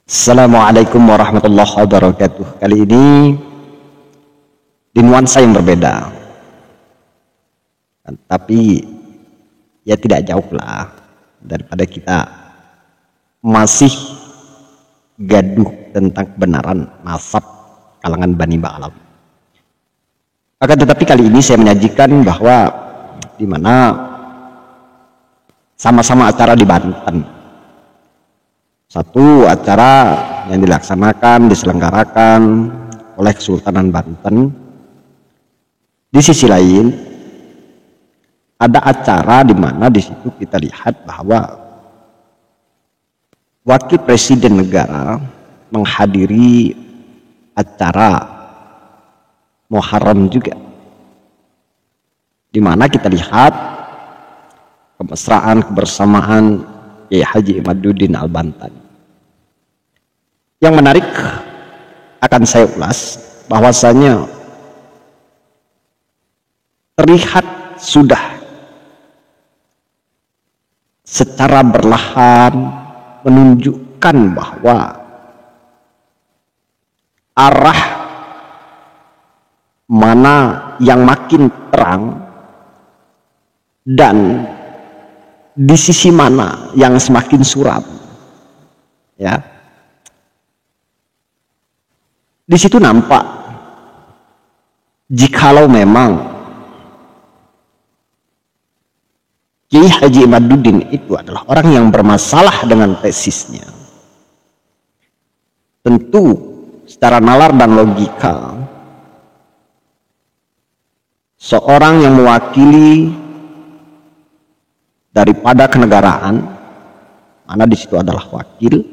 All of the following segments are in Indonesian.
Assalamualaikum warahmatullahi wabarakatuh. Kali ini di nuansa yang berbeda, tapi ya tidak jauh lah daripada kita masih gaduh tentang kebenaran nasab kalangan Bani Ba'alawi. Akan tetapi kali ini saya menyajikan bahwa di mana sama-sama acara di Banten. Satu acara yang diselenggarakan oleh Kesultanan Banten. Di sisi lain ada acara di mana di situ kita lihat bahwa wakil presiden negara menghadiri acara Muharram juga, di mana kita lihat kemesraan kebersamaan Kiai Haji Imaduddin Al-Bantani. Yang menarik akan saya ulas bahwasanya terlihat sudah secara berlahan menunjukkan bahwa arah mana yang makin terang dan di sisi mana yang semakin suram, ya. Di situ nampak jikalau memang Kiai Haji Imaduddin itu adalah orang yang bermasalah dengan tesisnya, tentu secara nalar dan logika seorang yang mewakili daripada kenegaraan, mana di situ adalah wakil,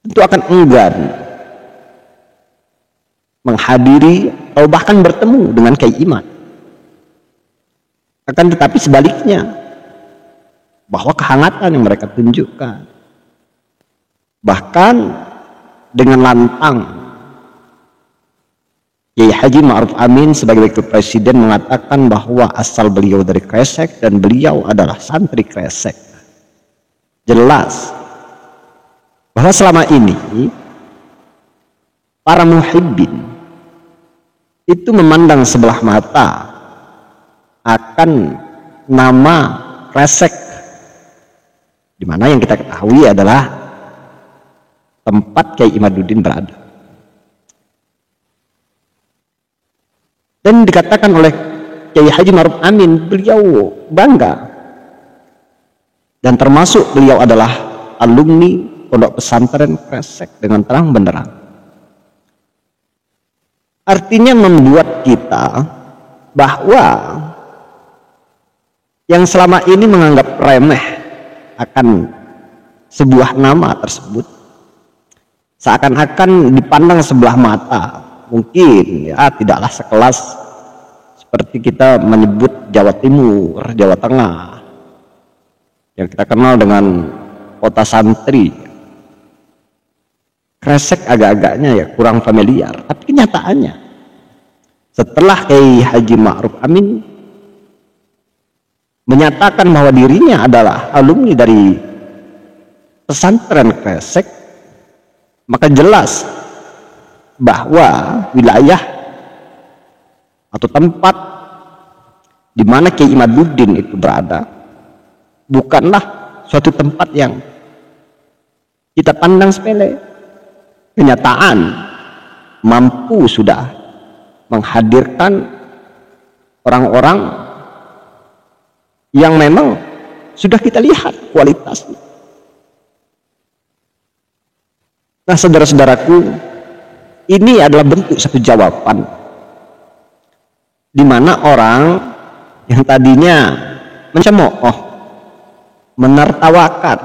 tentu akan enggan menghadiri atau bahkan bertemu dengan Kiai Imad. Akan tetapi sebaliknya, bahwa kehangatan yang mereka tunjukkan, bahkan dengan lantang Kiai Haji Ma'ruf Amin sebagai wakil presiden mengatakan bahwa asal beliau dari Kresek dan beliau adalah santri Kresek. Jelas bahwa selama ini para muhibbin itu memandang sebelah mata akan nama Kresek, di mana yang kita ketahui adalah tempat Kiai Imaduddin berada. Dan dikatakan oleh Kiai Haji Ma'ruf Amin, beliau bangga, dan termasuk beliau adalah alumni pondok pesantren Kresek dengan terang benderang. Artinya membuat kita bahwa yang selama ini menganggap remeh akan sebuah nama tersebut seakan-akan dipandang sebelah mata. Mungkin ya tidaklah sekelas seperti kita menyebut Jawa Timur, Jawa Tengah, yang kita kenal dengan kota santri. Kresek agak-agaknya ya kurang familiar, tapi kenyataannya setelah Kiai Haji Ma'ruf Amin menyatakan bahwa dirinya adalah alumni dari pesantren Kresek, maka jelas bahwa wilayah atau tempat di mana Kiai Imaduddin itu berada bukanlah suatu tempat yang kita pandang sepele. Kenyataan mampu sudah menghadirkan orang-orang yang memang sudah kita lihat kualitasnya. Nah, saudara-saudaraku, ini adalah bentuk satu jawaban di mana orang yang tadinya mencemooh, menertawakan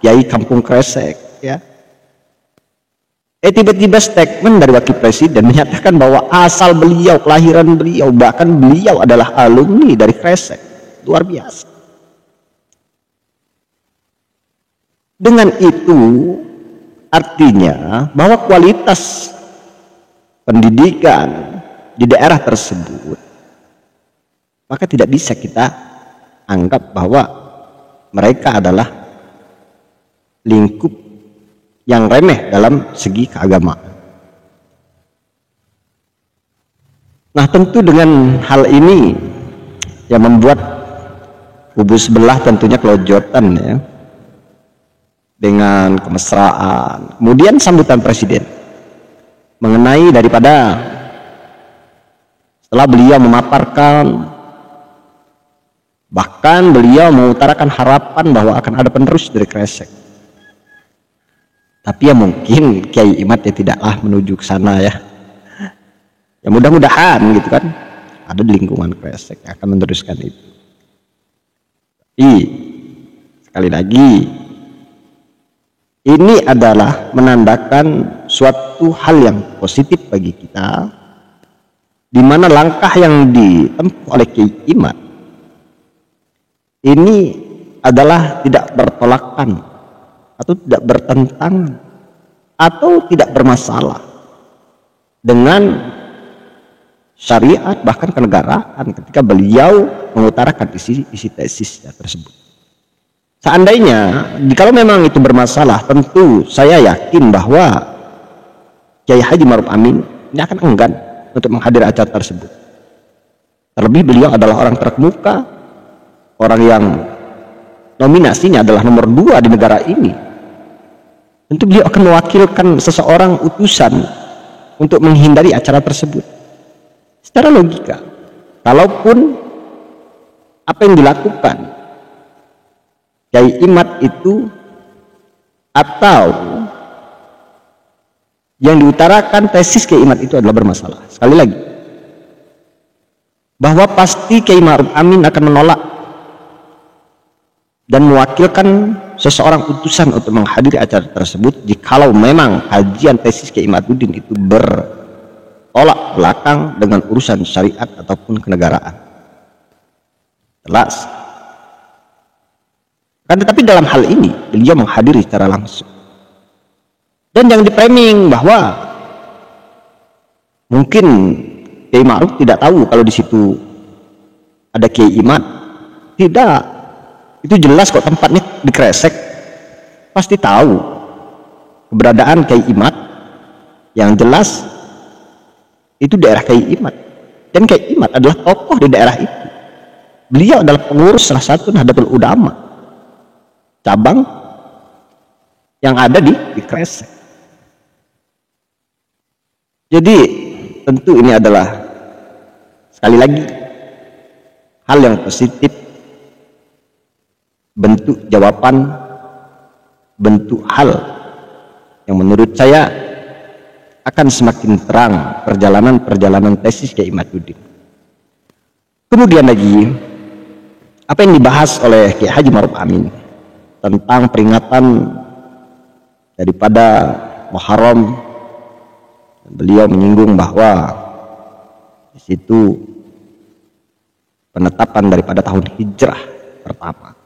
Kiai Kampung Kresek, ya, tiba-tiba statement dari wakil presiden menyatakan bahwa asal beliau, kelahiran beliau, bahkan beliau adalah alumni dari Kresek. Luar biasa. Dengan itu artinya bahwa kualitas pendidikan di daerah tersebut, maka tidak bisa kita anggap bahwa mereka adalah lingkup yang remeh dalam segi keagamaan. Nah, tentu dengan hal ini yang membuat kubu sebelah tentunya kelojotan ya, dengan kemesraan. Kemudian sambutan presiden mengenai daripada setelah beliau memaparkan, bahkan beliau mengutarakan harapan bahwa akan ada penerus dari Kresek. Tapi ya mungkin Kiai Imad ya tidaklah menuju ke sana ya. Ya mudah-mudahan gitu kan, ada di lingkungan Kresek yang akan meneruskan itu. Tapi sekali lagi, ini adalah menandakan suatu hal yang positif bagi kita, di mana langkah yang ditempuh oleh Kiai Imad ini adalah tidak bertolakan atau tidak bertentangan atau tidak bermasalah dengan syariat bahkan kenegaraan ketika beliau mengutarakan isi tesisnya tersebut. Seandainya kalau memang itu bermasalah, tentu saya yakin bahwa Kiai Haji Ma'ruf Amin ini akan enggan untuk menghadiri acara tersebut. Terlebih beliau adalah orang terkemuka, orang yang nominasinya adalah nomor 2 di negara ini. Tentu beliau akan mewakilkan seseorang utusan untuk menghindari acara tersebut. Secara logika, kalaupun apa yang dilakukan Kiai Imad itu atau yang diutarakan tesis Kiai Imad itu adalah bermasalah. Sekali lagi, bahwa pasti Kiai Ma'ruf Amin akan menolak dan mewakilkan seseorang utusan untuk menghadiri acara tersebut jikalau memang kajian tesis Kiai Imaduddin itu bertolak belakang dengan urusan syariat ataupun kenegaraan. Jelas. Kan tetapi dalam hal ini beliau menghadiri secara langsung. Dan yang di-framing bahwa mungkin Kiai Ma'ruf tidak tahu kalau di situ ada Kiai Imad. Tidak, itu jelas kok tempatnya di Kresek. Pasti tahu keberadaan Kiai Imad. Yang jelas itu daerah Kiai Imad. Dan Kiai Imad adalah tokoh di daerah itu. Beliau adalah pengurus salah satu Nahdlatul Ulama cabang yang ada di Kresek. Jadi tentu ini adalah sekali lagi hal yang positif, bentuk jawaban, bentuk hal yang menurut saya akan semakin terang perjalanan tesis Kiai Imaduddin. Kemudian lagi apa yang dibahas oleh Kiai Haji Ma'ruf Amin tentang peringatan daripada Muharram. Beliau menyinggung bahwa di situ penetapan daripada tahun hijrah pertama.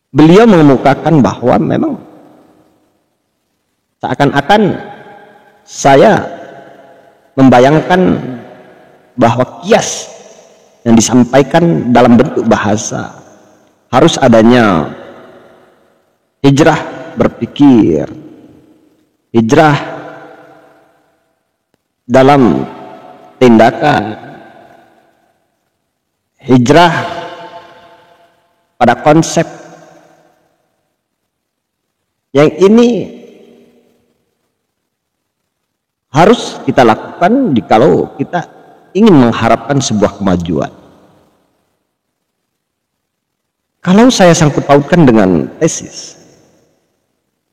Beliau mengemukakan bahwa memang seakan-akan saya membayangkan bahwa kias yang disampaikan dalam bentuk bahasa harus adanya hijrah berpikir, hijrah dalam tindakan, hijrah pada konsep yang ini harus kita lakukan jikalau kita ingin mengharapkan sebuah kemajuan. Kalau saya sangkut pautkan dengan tesis,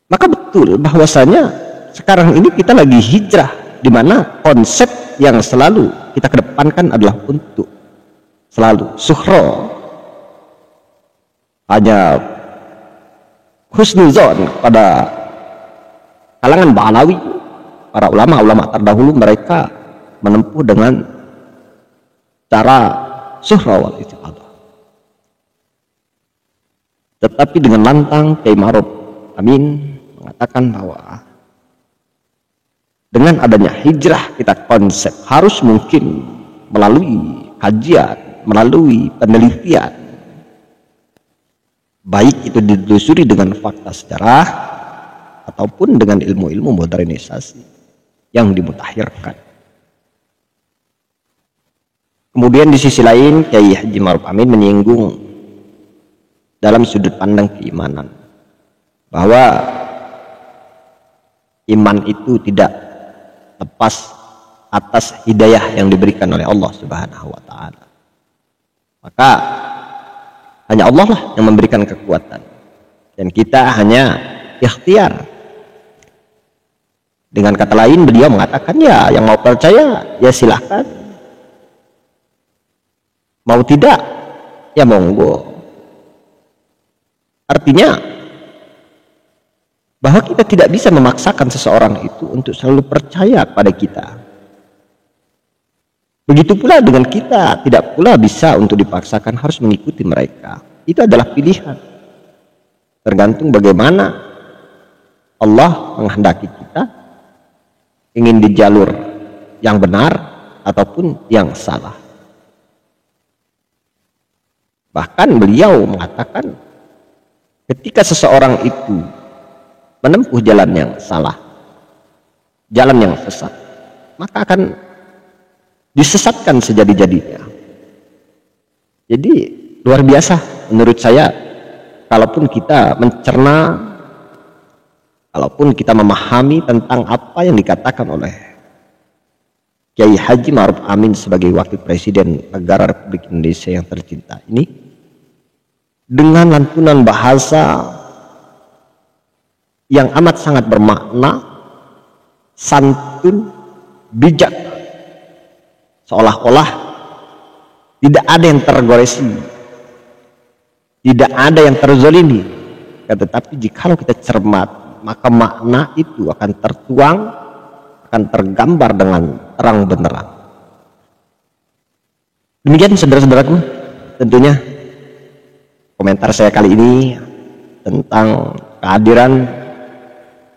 maka betul bahwasanya sekarang ini kita lagi hijrah, di mana konsep yang selalu kita kedepankan adalah untuk selalu suhro, hanya husnuzon pada kalangan Ba'alawi. Para ulama-ulama terdahulu mereka menempuh dengan cara suhro wal istiqadah. Tetapi dengan lantang Kiai Ma'ruf Amin mengatakan bahwa dengan adanya hijrah kita konsep harus mungkin melalui kajian, melalui penelitian, baik itu ditelusuri dengan fakta sejarah ataupun dengan ilmu-ilmu modernisasi yang dimutakhirkan. Kemudian di sisi lain Kiai Haji Ma'ruf Amin menyinggung dalam sudut pandang keimanan bahwa iman itu tidak lepas atas hidayah yang diberikan oleh Allah Subhanahu wa taala. Maka hanya Allah lah yang memberikan kekuatan dan kita hanya ikhtiar. Dengan kata lain beliau mengatakan ya yang mau percaya ya silahkan, mau tidak ya monggo. Artinya bahwa kita tidak bisa memaksakan seseorang itu untuk selalu percaya pada kita. Begitu pula dengan kita, tidak pula bisa untuk dipaksakan harus mengikuti mereka. Itu adalah pilihan. Tergantung bagaimana Allah menghendaki kita ingin di jalur yang benar ataupun yang salah. Bahkan beliau mengatakan ketika seseorang itu menempuh jalan yang salah, jalan yang sesat, maka akan disesatkan sejadi-jadinya. Jadi luar biasa menurut saya, kalaupun kita mencerna, kalaupun kita memahami tentang apa yang dikatakan oleh Kiai Haji Ma'ruf Amin sebagai Wakil Presiden Negara Republik Indonesia yang tercinta ini, dengan lantunan bahasa yang amat sangat bermakna, santun, bijak, seolah-olah tidak ada yang tergoresi, tidak ada yang terzolimi. Tetapi jikalau kita cermat, maka makna itu akan tertuang, akan tergambar dengan terang benderang. Demikian saudara-saudaraku, tentunya komentar saya kali ini tentang kehadiran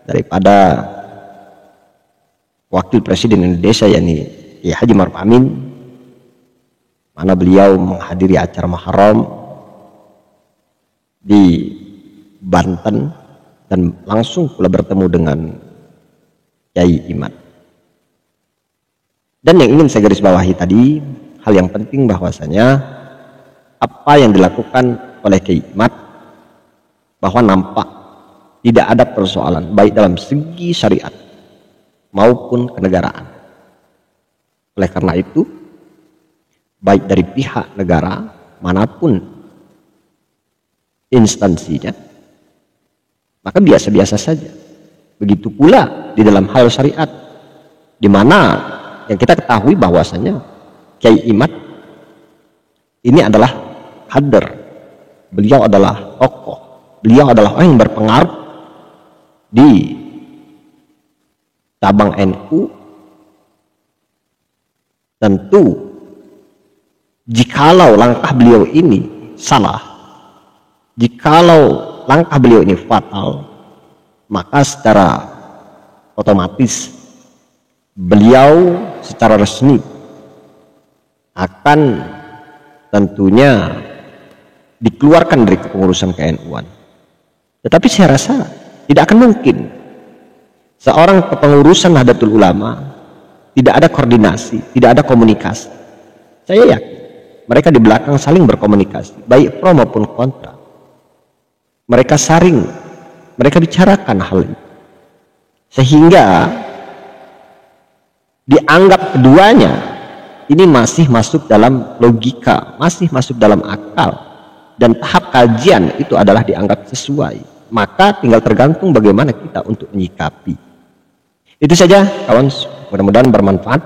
daripada Wakil Presiden Indonesia yakni Kiai Haji Ma'ruf Amin, mana beliau menghadiri acara Muharram di Banten dan langsung pula bertemu dengan Kiai Imad. Dan yang ingin saya garis bawahi tadi, hal yang penting bahwasanya apa yang dilakukan oleh Kiai Imad bahwa nampak tidak ada persoalan baik dalam segi syariat maupun kenegaraan. Oleh karena itu, baik dari pihak negara manapun instansinya, maka biasa-biasa saja. Begitu pula di dalam hal syariat, di mana yang kita ketahui bahwasanya Kiai Imad ini adalah kader, beliau adalah tokoh, beliau adalah orang yang berpengaruh di cabang NU. Tentu jikalau langkah beliau ini salah, jikalau langkah beliau ini fatal, maka secara otomatis beliau secara resmi akan tentunya dikeluarkan dari kepengurusan KNU-an. Tetapi saya rasa tidak akan mungkin seorang kepengurusan Nahdlatul Ulama tidak ada koordinasi, tidak ada komunikasi. Saya yakin mereka di belakang saling berkomunikasi, baik pro maupun kontra. Mereka saring, mereka bicarakan hal itu, sehingga dianggap keduanya ini masih masuk dalam logika, masih masuk dalam akal, dan tahap kajian itu adalah dianggap sesuai. Maka tinggal tergantung bagaimana kita untuk menyikapi. Itu saja kawan, mudah-mudahan bermanfaat,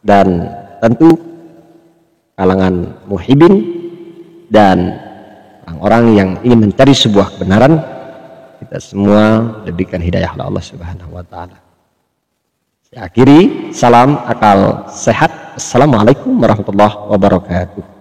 dan tentu kalangan muhibin dan orang-orang yang ingin mencari sebuah kebenaran, kita semua diberikan hidayah oleh Allah Subhanahu wa taala. Saya akhiri, salam akal sehat. Assalamualaikum warahmatullahi wabarakatuh.